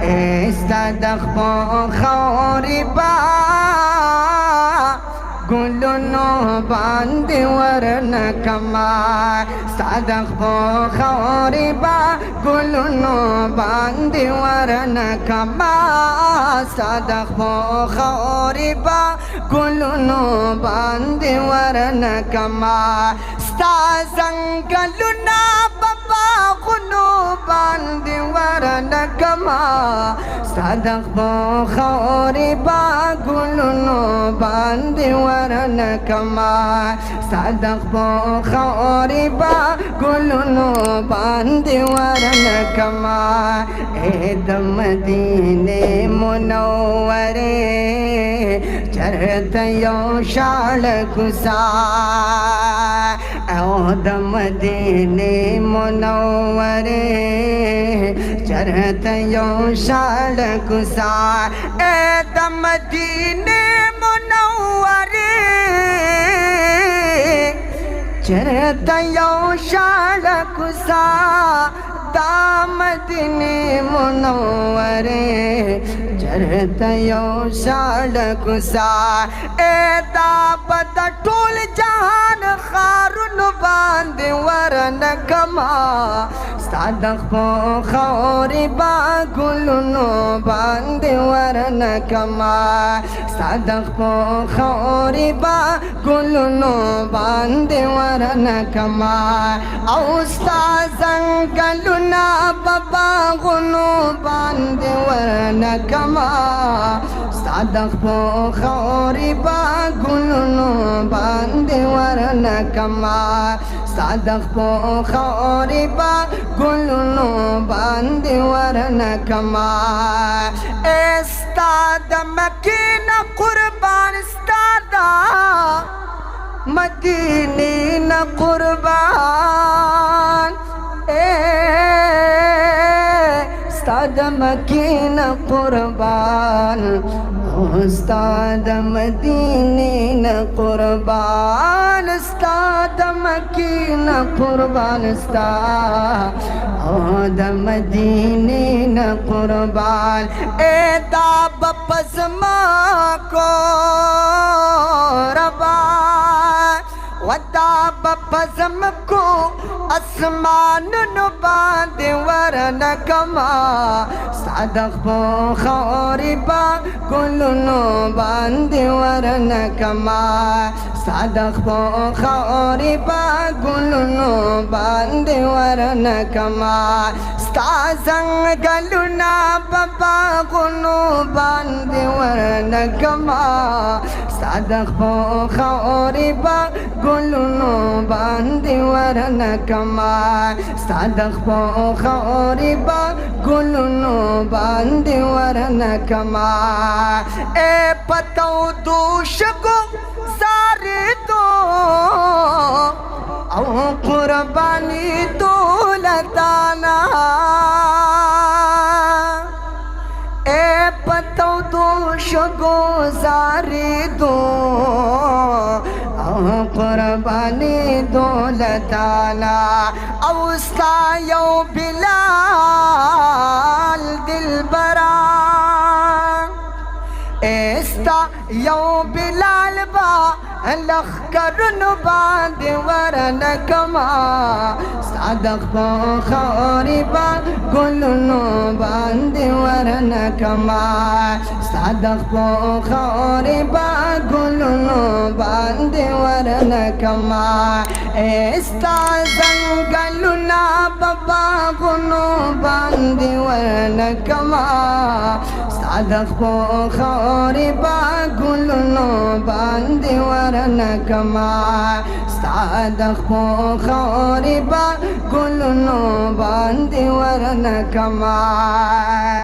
استدخ خوري با گلونو باندې ورنکما صدق خوري با گلونو باندې ورنکما صدق خوري با گلونو باندې ورنکما ستا زنګلونه بابا غنو باندې ورنکما صدق خوري با گلونو باندې ورنکما صدق خوري با گلونو باندې ورنکما اے د مدینه منوره چرته یو شاړ کوسا او د مدینه منوره چرته یو شاړ کوسا اے د مدینه منوره چرته یو شاړ کوسا دا مدینه منوره چرته یو شاړ کوسا اے دا بد ټول جهان خارونو باندې ورنکما صدق خوري با گلونو باندې ورنکما صدق خوري با گلونو باندې ورنکما او استاد زنګلونا بابا غنو باندې ورنکما صدق خوري با گلونو باندې ورنکما صدق خوري با گلونو باندې ورنکما استاد مکینه قربان استاد مدینه نه قربان استاد مکینه قربان استاد مدینه نه قربان استاد مکینه قربان استاد مدینه نه قربان اے دا بپزما کو ربا ودا بپزم کو اسمان نو باندې ورنکما صدق خوري با گلونو باندې ورنکما صدق خوري با گلونو باندې ورنکما ستا زنګلونا بابا غنو باندې ورنکما صدق خوري با گلونو باندې ورنکما صدق خوري با گلونو باندې ورنکما اے پتو دوشکو سارے تو او قربانی دولتانا اے پتو دوشکو سارے تو قربانی دولتانا او استا یو بلال دلبرا استا یو بلال با لخکرنو باندې ورنکما صدق خوري با گلونو باندې ورنکما صدق خوري با گلونو باندې ورنکما استا زنګلونا بابا غنو باندې ورنکما صدق خوري با گلونو باندې ورنکما صدق خوري با گلونو باندې ورنکما